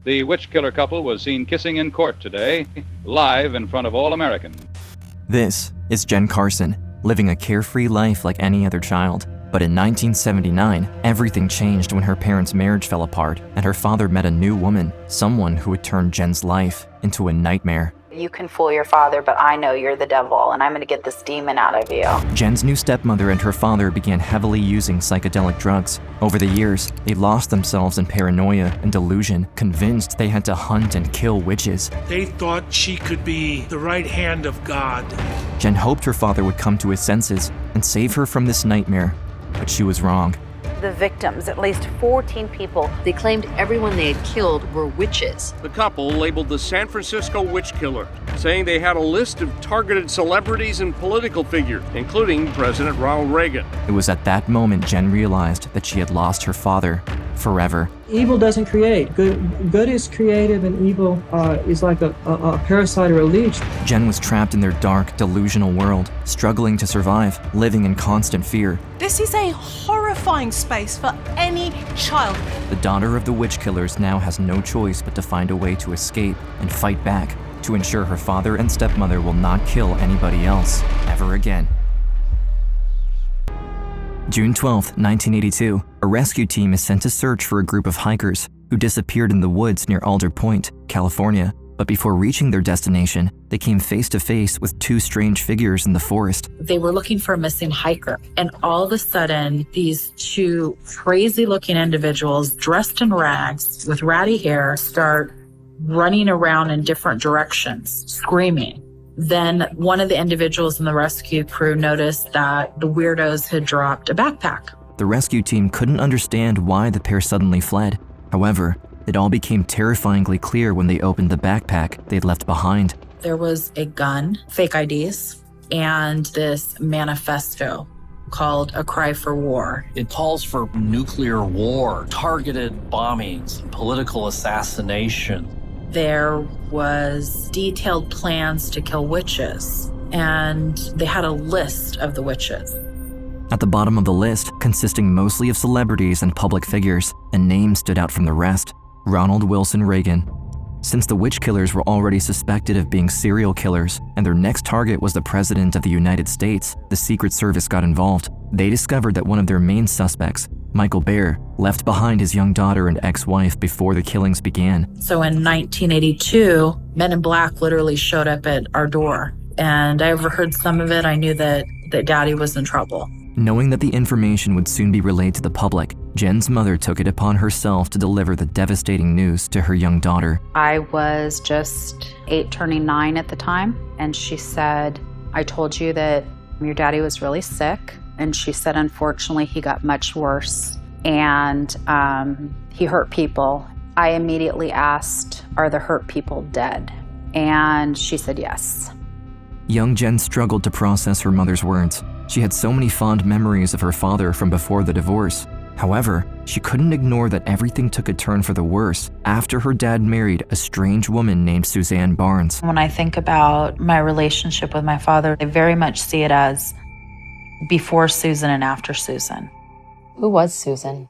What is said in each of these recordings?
The witch killer couple was seen kissing in court today, live in front of all Americans. This is Jenn Carson, living a carefree life like any other child. But in 1979, everything changed when her parents' marriage fell apart and her father met a new woman, someone who would turn Jenn's life into a nightmare. You can fool your father, but I know you're the devil, and I'm going to get this demon out of you. Jenn's new stepmother and her father began heavily using psychedelic drugs. Over the years, they lost themselves in paranoia and delusion, convinced they had to hunt and kill witches. They thought she could be the right hand of God. Jenn hoped her father would come to his senses and save her from this nightmare, but she was wrong. The victims, at least 14 people. They claimed everyone they had killed were witches. The couple labeled the San Francisco witch killer, saying they had a list of targeted celebrities and political figures, including President Ronald Reagan. It was at that moment Jenn realized that she had lost her father forever. Evil doesn't create. Good is creative, and evil is like a parasite or a leech. Jenn was trapped in their dark, delusional world, struggling to survive, living in constant fear. This is a horrifying space for any child. The daughter of the witch killers now has no choice but to find a way to escape and fight back to ensure her father and stepmother will not kill anybody else ever again. June 12, 1982, a rescue team is sent to search for a group of hikers who disappeared in the woods near Alder Point, California. But before reaching their destination, they came face to face with two strange figures in the forest. They were looking for a missing hiker, and all of a sudden, these two crazy-looking individuals dressed in rags with ratty hair start running around in different directions, screaming. Then one of the individuals in the rescue crew noticed that the weirdos had dropped a backpack. The rescue team couldn't understand why the pair suddenly fled. However, it all became terrifyingly clear when they opened the backpack they'd left behind. There was a gun, fake IDs, and this manifesto called A Cry for War. It calls for nuclear war, targeted bombings, and political assassination. There was detailed plans to kill witches, and they had a list of the witches. At the bottom of the list, consisting mostly of celebrities and public figures, a name stood out from the rest: Ronald Wilson Reagan. Since the witch killers were already suspected of being serial killers, and their next target was the President of the United States, the Secret Service got involved. They discovered that one of their main suspects, Michael Bear, left behind his young daughter and ex-wife before the killings began. So in 1982, Men in Black literally showed up at our door. And I overheard some of it. I knew that Daddy was in trouble. Knowing that the information would soon be relayed to the public, Jenn's mother took it upon herself to deliver the devastating news to her young daughter. I was just 8 turning 9 at the time, and she said, I told you that your daddy was really sick. And she said, unfortunately, he got much worse, and he hurt people. I immediately asked, are the hurt people dead? And she said yes. Young Jenn struggled to process her mother's words. She had so many fond memories of her father from before the divorce. However, she couldn't ignore that everything took a turn for the worse after her dad married a strange woman named Suzanne Barnes. When I think about my relationship with my father, I very much see it as before Susan and after Susan. Who was Susan?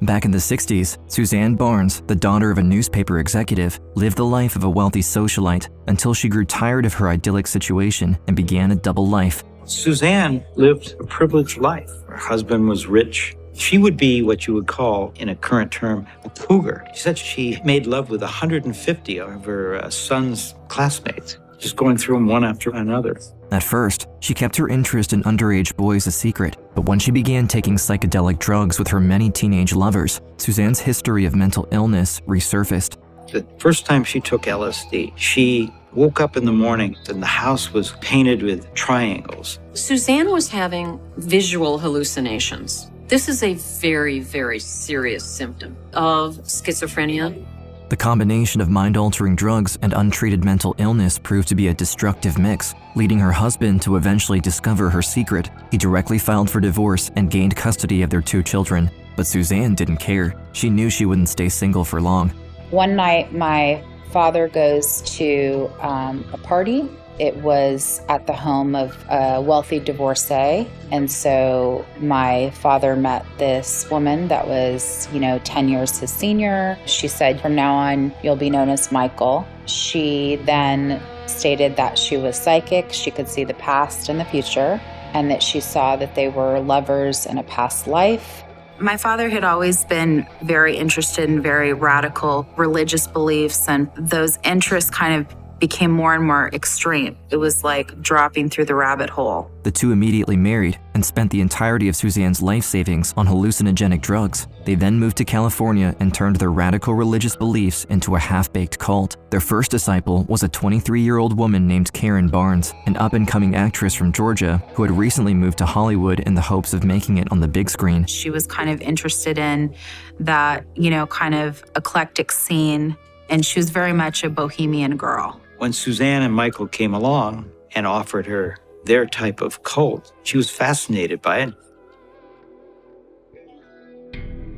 Back in the 60s, Suzanne Barnes, the daughter of a newspaper executive, lived the life of a wealthy socialite until she grew tired of her idyllic situation and began a double life. Suzanne lived a privileged life. Her husband was rich. She would be what you would call, in a current term, a cougar. She said she made love with 150 of her son's classmates, just going through them one after another. At first, she kept her interest in underage boys a secret, but when she began taking psychedelic drugs with her many teenage lovers, Suzanne's history of mental illness resurfaced. The first time she took LSD, she woke up in the morning and the house was painted with triangles. Suzanne was having visual hallucinations. This is a very, very serious symptom of schizophrenia. The combination of mind-altering drugs and untreated mental illness proved to be a destructive mix, leading her husband to eventually discover her secret. He directly filed for divorce and gained custody of their 2 children. But Suzanne didn't care. She knew she wouldn't stay single for long. One night, my father goes to a party, It was at the home of a wealthy divorcee. And so my father met this woman that was, 10 years his senior. She said, from now on, you'll be known as Michael. She then stated that she was psychic. She could see the past and the future, and that she saw that they were lovers in a past life. My father had always been very interested in very radical religious beliefs, and those interests kind of became more and more extreme. It was like dropping through the rabbit hole. The two immediately married and spent the entirety of Suzanne's life savings on hallucinogenic drugs. They then moved to California and turned their radical religious beliefs into a half-baked cult. Their first disciple was a 23-year-old woman named Karen Barnes, an up-and-coming actress from Georgia who had recently moved to Hollywood in the hopes of making it on the big screen. She was kind of interested in that, kind of eclectic scene, and she was very much a bohemian girl. When Suzanne and Michael came along and offered her their type of cult, she was fascinated by it.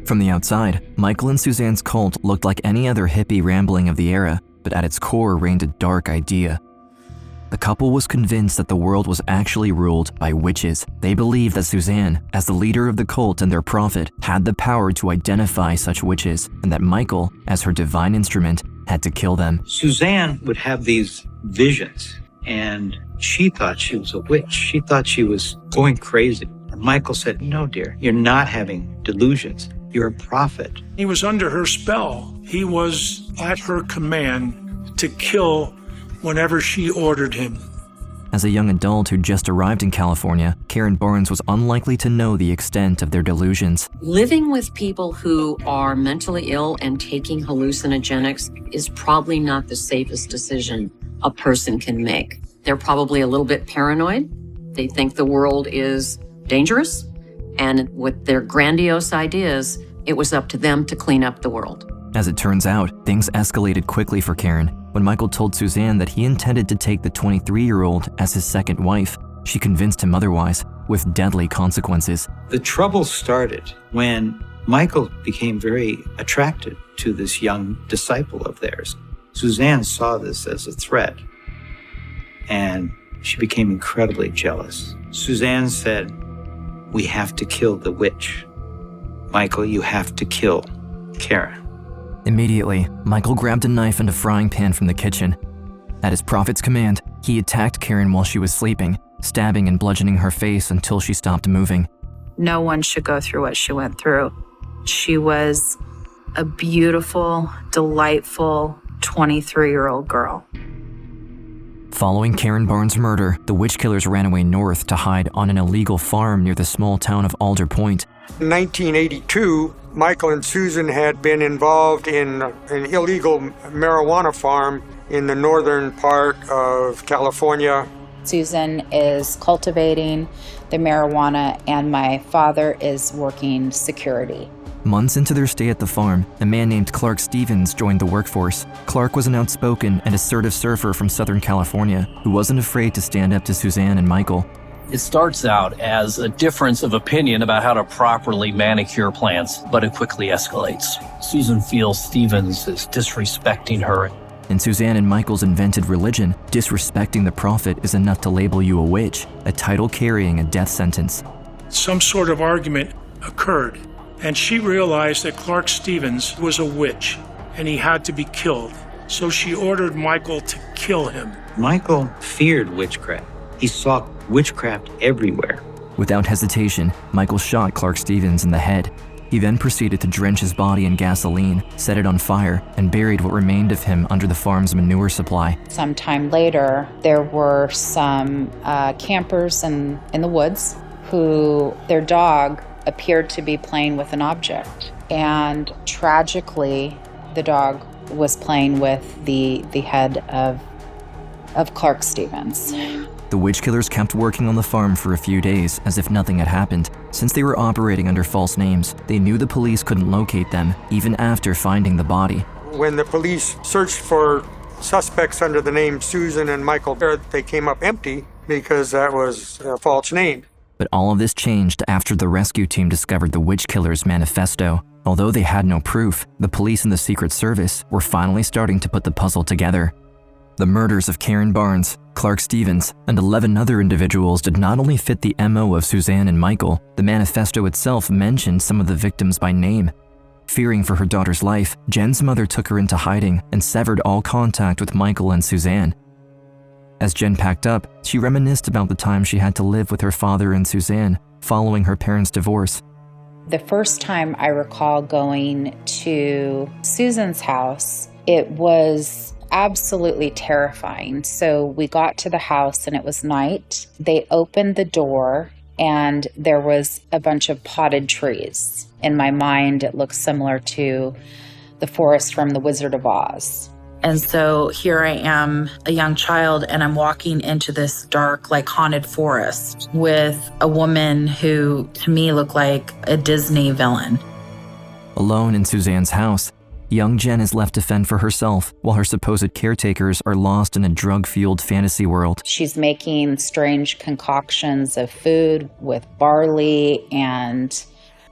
From the outside, Michael and Suzanne's cult looked like any other hippie rambling of the era, but at its core reigned a dark idea. The couple was convinced that the world was actually ruled by witches. They believed that Suzanne, as the leader of the cult and their prophet, had the power to identify such witches, and that Michael, as her divine instrument, had to kill them. Suzanne would have these visions, and she thought she was a witch. She thought she was going crazy. And Michael said, no, dear, you're not having delusions. You're a prophet. He was under her spell. He was at her command to kill whenever she ordered him. As a young adult who just arrived in California, Karen Barnes was unlikely to know the extent of their delusions. Living with people who are mentally ill and taking hallucinogenics is probably not the safest decision a person can make. They're probably a little bit paranoid. They think the world is dangerous. And with their grandiose ideas, it was up to them to clean up the world. As it turns out, things escalated quickly for Karen. When Michael told Suzanne that he intended to take the 23-year-old as his second wife, she convinced him otherwise, with deadly consequences. The trouble started when Michael became very attracted to this young disciple of theirs. Suzanne saw this as a threat, and she became incredibly jealous. Suzanne said, we have to kill the witch. Michael, you have to kill Karen. Immediately, Michael grabbed a knife and a frying pan from the kitchen. At his prophet's command, he attacked Karen while she was sleeping, stabbing and bludgeoning her face until she stopped moving. No one should go through what she went through. She was a beautiful, delightful 23-year-old girl. Following Karen Barnes' murder, the witch killers ran away north to hide on an illegal farm near the small town of Alder Point. In 1982, Michael and Susan had been involved in an illegal marijuana farm in the northern part of California. Susan is cultivating the marijuana, and my father is working security. Months into their stay at the farm, a man named Clark Stevens joined the workforce. Clark was an outspoken and assertive surfer from Southern California who wasn't afraid to stand up to Suzanne and Michael. It starts out as a difference of opinion about how to properly manicure plants, but it quickly escalates. Susan feels Stevens is disrespecting her. In Suzanne and Michael's invented religion, disrespecting the prophet is enough to label you a witch, a title carrying a death sentence. Some sort of argument occurred, and she realized that Clark Stevens was a witch, and he had to be killed. So she ordered Michael to kill him. Michael feared witchcraft. He saw witchcraft everywhere. Without hesitation, Michael shot Clark Stevens in the head. He then proceeded to drench his body in gasoline, set it on fire, and buried what remained of him under the farm's manure supply. Sometime later, there were some campers in the woods who their dog appeared to be playing with an object. And tragically, the dog was playing with the head of Clark Stevens. The witch killers kept working on the farm for a few days as if nothing had happened. Since they were operating under false names, they knew the police couldn't locate them, even after finding the body. When the police searched for suspects under the name Susan and Michael Bear, they came up empty because that was a false name. But all of this changed after the rescue team discovered the witch killers' manifesto. Although they had no proof, the police and the Secret Service were finally starting to put the puzzle together. The murders of Karen Barnes, Clark Stevens, and 11 other individuals did not only fit the MO of Suzanne and Michael, the manifesto itself mentioned some of the victims by name. Fearing for her daughter's life, Jen's mother took her into hiding and severed all contact with Michael and Suzanne. As Jenn packed up, she reminisced about the time she had to live with her father and Suzanne following her parents' divorce. The first time I recall going to Susan's house, it was absolutely terrifying. So we got to the house and it was night. They opened the door and there was a bunch of potted trees. In my mind, it looks similar to the forest from The Wizard of Oz. And so here I am, a young child, and I'm walking into this dark, like haunted forest with a woman who, to me, looked like a Disney villain. Alone in Suzanne's house, young Jenn is left to fend for herself while her supposed caretakers are lost in a drug-fueled fantasy world. She's making strange concoctions of food with barley and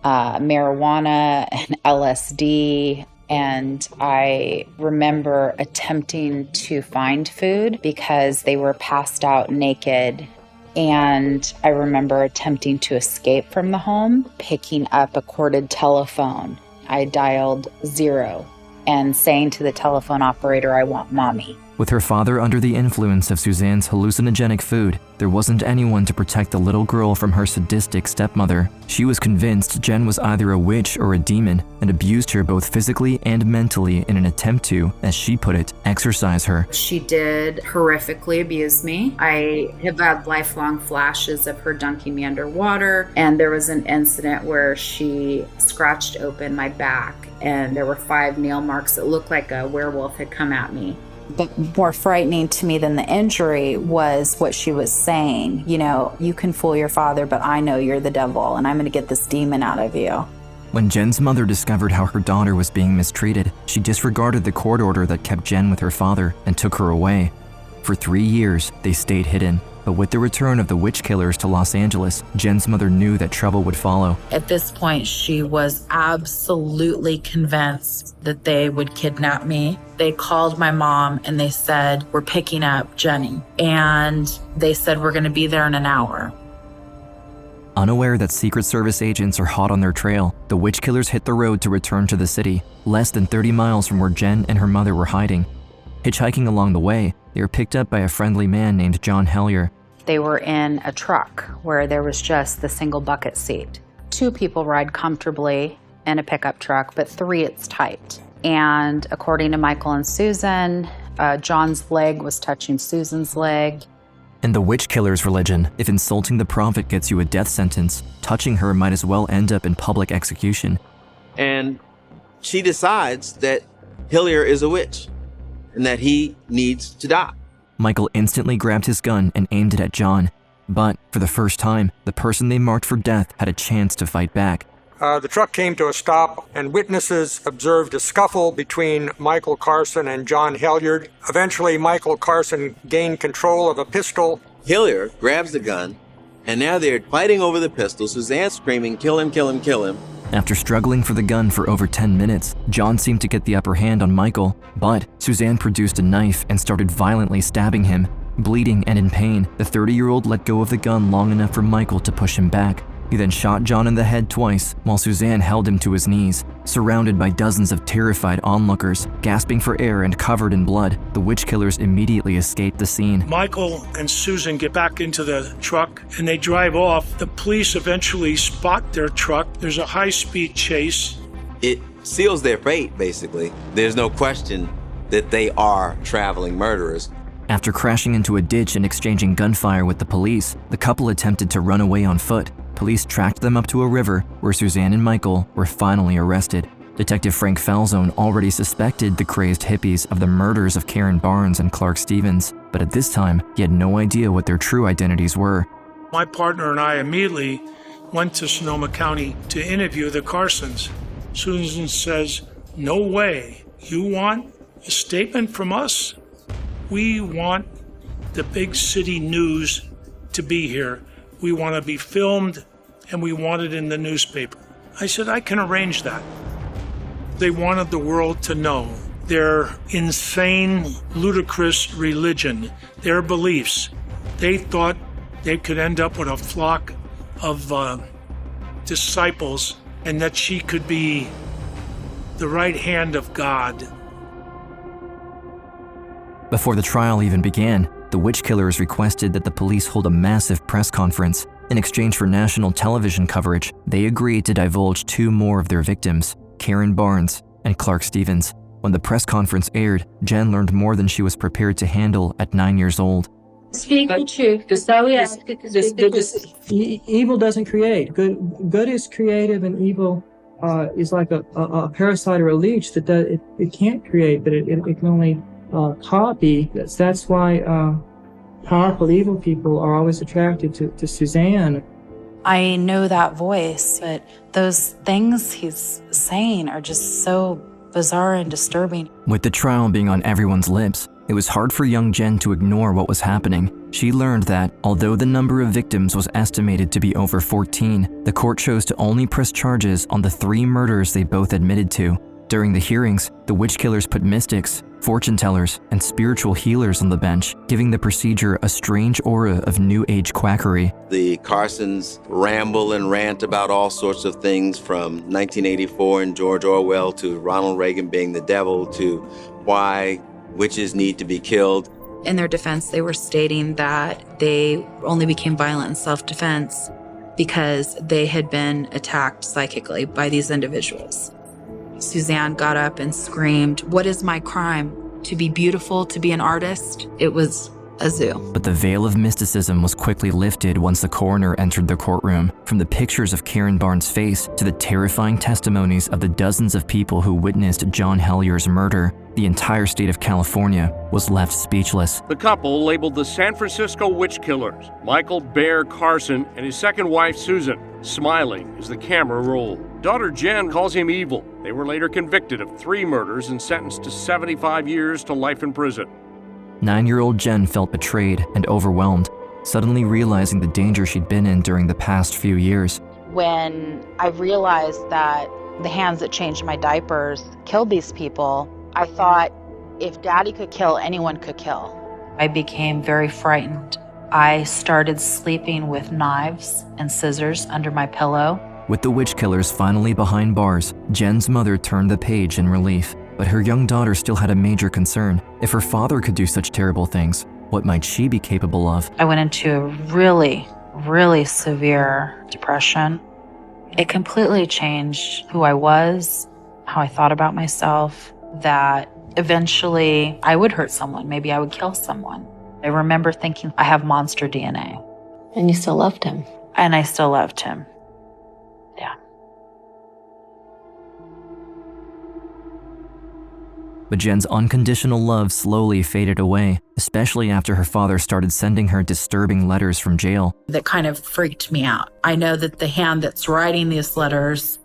marijuana and LSD. And I remember attempting to find food because they were passed out naked. And I remember attempting to escape from the home, picking up a corded telephone. I dialed 0 and saying to the telephone operator, "I want mommy." With her father under the influence of Suzanne's hallucinogenic food, there wasn't anyone to protect the little girl from her sadistic stepmother. She was convinced Jenn was either a witch or a demon and abused her both physically and mentally in an attempt to, as she put it, exorcise her. She did horrifically abuse me. I have had lifelong flashes of her dunking me underwater, and there was an incident where she scratched open my back and there were 5 nail marks that looked like a werewolf had come at me. But more frightening to me than the injury was what she was saying. You know, you can fool your father, but I know you're the devil, and I'm going to get this demon out of you. When Jen's mother discovered how her daughter was being mistreated, she disregarded the court order that kept Jenn with her father and took her away. For 3 years, they stayed hidden. But with the return of the witch killers to Los Angeles, Jen's mother knew that trouble would follow. At this point, she was absolutely convinced that they would kidnap me. They called my mom and they said, "We're picking up Jenny." And they said, "We're going to be there in an hour." Unaware that Secret Service agents are hot on their trail, the witch killers hit the road to return to the city, less than 30 miles from where Jenn and her mother were hiding. Hitchhiking along the way, they were picked up by a friendly man named John Hellier. They were in a truck where there was just the single bucket seat. 2 people ride comfortably in a pickup truck, but 3 it's tight. And according to Michael and Susan, John's leg was touching Susan's leg. In the witch killer's religion, if insulting the prophet gets you a death sentence, touching her might as well end up in public execution. And she decides that Hillier is a witch and that he needs to die. Michael instantly grabbed his gun and aimed it at John. But for the first time, the person they marked for death had a chance to fight back. The truck came to a stop, and witnesses observed a scuffle between Michael Carson and John Helliard. Eventually, Michael Carson gained control of a pistol. Hillier grabs the gun, and now they're fighting over the pistol. Suzanne screaming, "Kill him, kill him, kill him." After struggling for the gun for over 10 minutes, John seemed to get the upper hand on Michael, but Suzanne produced a knife and started violently stabbing him. Bleeding and in pain, the 30-year-old let go of the gun long enough for Michael to push him back. He then shot John in the head twice, while Suzanne held him to his knees. Surrounded by dozens of terrified onlookers, gasping for air and covered in blood, the witch killers immediately escaped the scene. Michael and Susan get back into the truck and they drive off. The police eventually spot their truck. There's a high-speed chase. It seals their fate, basically. There's no question that they are traveling murderers. After crashing into a ditch and exchanging gunfire with the police, the couple attempted to run away on foot. Police tracked them up to a river where Suzanne and Michael were finally arrested. Detective Frank Falzone already suspected the crazed hippies of the murders of Karen Barnes and Clark Stevens, but at this time, he had no idea what their true identities were. My partner and I immediately went to Sonoma County to interview the Carsons. Susan says, "No way. You want a statement from us? We want the big city news to be here. We want to be filmed, and we want it in the newspaper." I said, "I can arrange that." They wanted the world to know their insane, ludicrous religion, their beliefs. They thought they could end up with a flock of disciples and that she could be the right hand of God. Before the trial even began, the witch killers requested that the police hold a massive press conference. In exchange for national television coverage, they agreed to divulge 2 more of their victims, Karen Barnes and Clark Stevens. When the press conference aired, Jenn learned more than she was prepared to handle at 9 years old. Speak the truth. Evil doesn't create. Good is creative, and evil is like a parasite or a leech that it can't create, but it can only copy. That's why powerful evil people are always attracted to Suzanne. I know that voice, but those things he's saying are just so bizarre and disturbing. With the trial being on everyone's lips, it was hard for young Jenn to ignore what was happening. She learned that, although the number of victims was estimated to be over 14, the court chose to only press charges on the 3 murders they both admitted to. During the hearings, the witch killers put mystics, fortune tellers, and spiritual healers on the bench, giving the procedure a strange aura of New Age quackery. The Carsons ramble and rant about all sorts of things, from 1984 and George Orwell to Ronald Reagan being the devil to why witches need to be killed. In their defense, they were stating that they only became violent in self-defense because they had been attacked psychically by these individuals. Suzanne got up and screamed, "What is my crime? To be beautiful, to be an artist?" It was a zoo. But the veil of mysticism was quickly lifted once the coroner entered the courtroom. From the pictures of Karen Barnes' face to the terrifying testimonies of the dozens of people who witnessed John Hellier's murder, the entire state of California was left speechless. The couple, labeled the San Francisco Witch Killers, Michael Bear Carson and his second wife, Susan, smiling as the camera rolled. Daughter Jenn calls him evil. They were later convicted of 3 murders and sentenced to 75 years to life in prison. 9-year-old Jenn felt betrayed and overwhelmed, suddenly realizing the danger she'd been in during the past few years. When I realized that the hands that changed my diapers killed these people, I thought, if Daddy could kill, anyone could kill. I became very frightened. I started sleeping with knives and scissors under my pillow. With the witch killers finally behind bars, Jenn's mother turned the page in relief. But her young daughter still had a major concern. If her father could do such terrible things, what might she be capable of? I went into a really, really severe depression. It completely changed who I was, how I thought about myself, that eventually I would hurt someone. Maybe I would kill someone. I remember thinking, I have monster DNA. And you still loved him. And I still loved him. Yeah. But Jenn's unconditional love slowly faded away, especially after her father started sending her disturbing letters from jail. That kind of freaked me out. I know that the hand that's writing these letters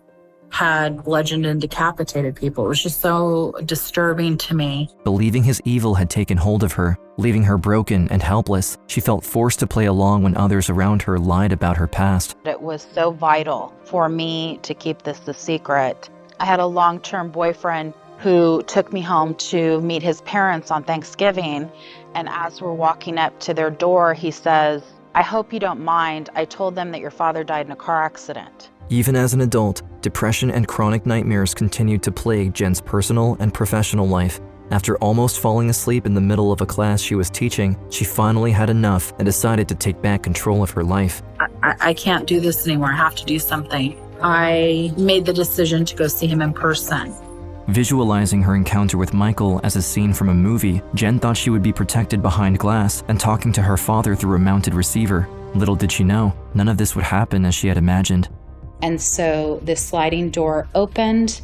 had bludgeoned and decapitated people. It was just so disturbing to me. Believing his evil had taken hold of her, leaving her broken and helpless, she felt forced to play along when others around her lied about her past. It was so vital for me to keep this a secret. I had a long-term boyfriend who took me home to meet his parents on Thanksgiving. And as we're walking up to their door, he says, "I hope you don't mind. I told them that your father died in a car accident." Even as an adult, depression and chronic nightmares continued to plague Jenn's personal and professional life. After almost falling asleep in the middle of a class she was teaching, she finally had enough and decided to take back control of her life. I can't do this anymore. I have to do something. I made the decision to go see him in person. Visualizing her encounter with Michael as a scene from a movie, Jenn thought she would be protected behind glass and talking to her father through a mounted receiver. Little did she know, none of this would happen as she had imagined. And so this sliding door opened,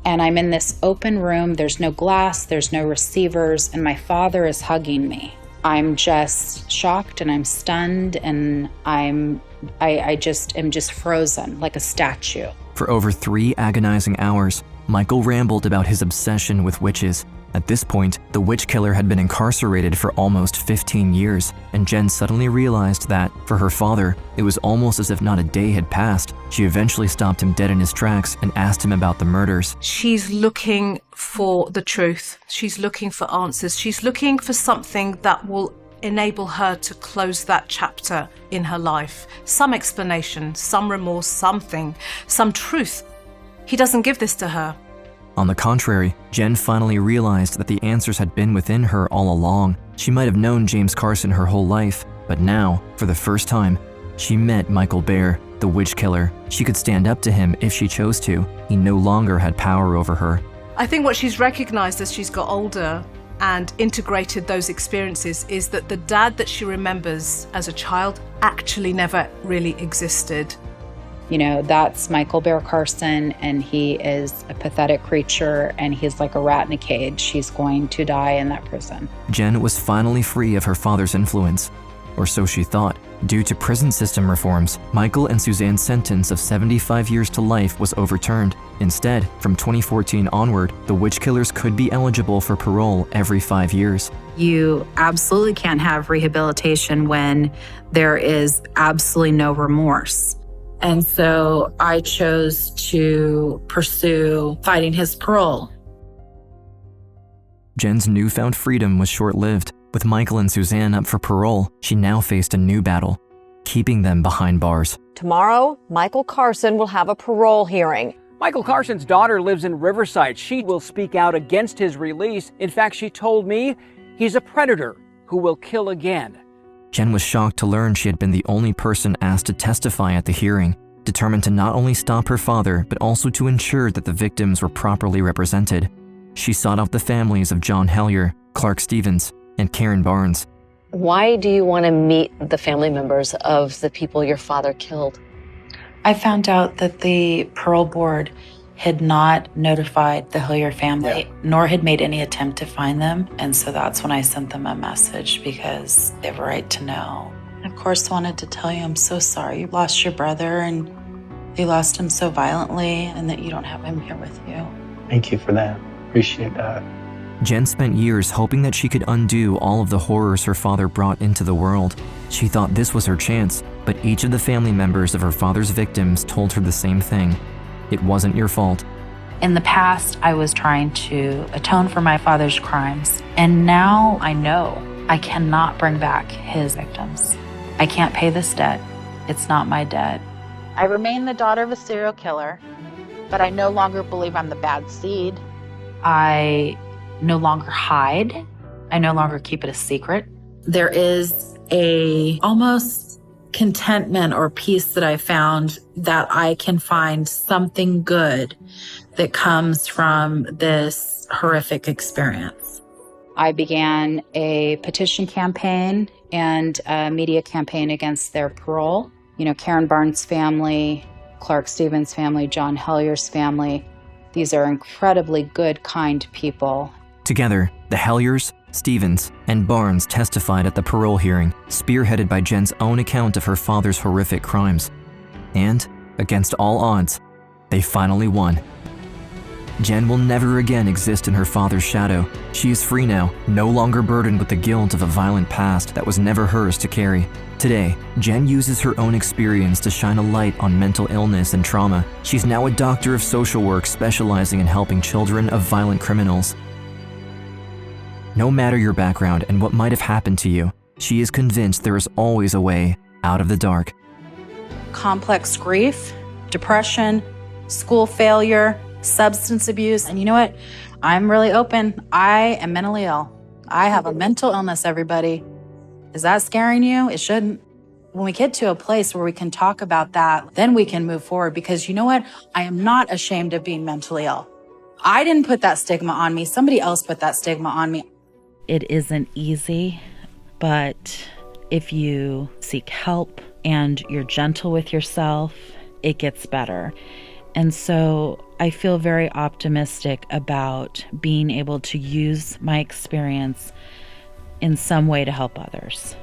and I'm in this open room. There's no glass, there's no receivers, and my father is hugging me. I'm just shocked and I'm stunned, and I just am just frozen like a statue. For over 3 agonizing hours, Michael rambled about his obsession with witches. At this point, the witch killer had been incarcerated for almost 15 years, and Jenn suddenly realized that, for her father, it was almost as if not a day had passed. She eventually stopped him dead in his tracks and asked him about the murders. She's looking for the truth. She's looking for answers. She's looking for something that will enable her to close that chapter in her life. Some explanation, some remorse, something, some truth. He doesn't give this to her. On the contrary, Jenn finally realized that the answers had been within her all along. She might have known James Carson her whole life, but now, for the first time, she met Michael Bear, the witch killer. She could stand up to him if she chose to. He no longer had power over her. I think what she's recognized as she's got older and integrated those experiences is that the dad that she remembers as a child actually never really existed. You know, that's Michael Bear Carson, and he is a pathetic creature, and he's like a rat in a cage. He's going to die in that prison. Jenn was finally free of her father's influence, or so she thought. Due to prison system reforms, Michael and Suzanne's sentence of 75 years to life was overturned. Instead, from 2014 onward, the witch killers could be eligible for parole every 5 years. You absolutely can't have rehabilitation when there is absolutely no remorse. And so I chose to pursue fighting his parole. Jenn's newfound freedom was short-lived. With Michael and Suzanne up for parole, she now faced a new battle, keeping them behind bars. Tomorrow, Michael Carson will have a parole hearing. Michael Carson's daughter lives in Riverside. She will speak out against his release. In fact, she told me he's a predator who will kill again. Jenn was shocked to learn she had been the only person asked to testify at the hearing, determined to not only stop her father, but also to ensure that the victims were properly represented. She sought out the families of John Hellier, Clark Stevens, and Karen Barnes. Why do you want to meet the family members of the people your father killed? I found out that the parole board had not notified the Hillier family, nor had made any attempt to find them. And so that's when I sent them a message, because they have a right to know. Of course, I wanted to tell you I'm so sorry you lost your brother and you lost him so violently, and that you don't have him here with you. Thank you for that. Appreciate that. Jenn spent years hoping that she could undo all of the horrors her father brought into the world. She thought this was her chance, but each of the family members of her father's victims told her the same thing. It wasn't your fault. In the past, I was trying to atone for my father's crimes, and now I know I cannot bring back his victims. I can't pay this debt. It's not my debt. I remain the daughter of a serial killer, but I no longer believe I'm the bad seed. I no longer hide. I no longer keep it a secret. There is a almost contentment or peace that I found that I can find something good that comes from this horrific experience. I began a petition campaign and a media campaign against their parole. You know, Karen Barnes' family, Clark Stevens' family, John Hellier's family. These are incredibly good, kind people. Together, the Helliers, Stevens, and Barnes testified at the parole hearing, spearheaded by Jenn's own account of her father's horrific crimes. And, against all odds, they finally won. Jenn will never again exist in her father's shadow. She is free now, no longer burdened with the guilt of a violent past that was never hers to carry. Today, Jenn uses her own experience to shine a light on mental illness and trauma. She's now a doctor of social work specializing in helping children of violent criminals. No matter your background and what might have happened to you, she is convinced there is always a way out of the dark. Complex grief, depression, school failure, substance abuse. And you know what? I'm really open. I am mentally ill. I have a mental illness, everybody. Is that scaring you? It shouldn't. When we get to a place where we can talk about that, then we can move forward, because you know what? I am not ashamed of being mentally ill. I didn't put that stigma on me. Somebody else put that stigma on me. It isn't easy, but if you seek help and you're gentle with yourself, it gets better. And so I feel very optimistic about being able to use my experience in some way to help others.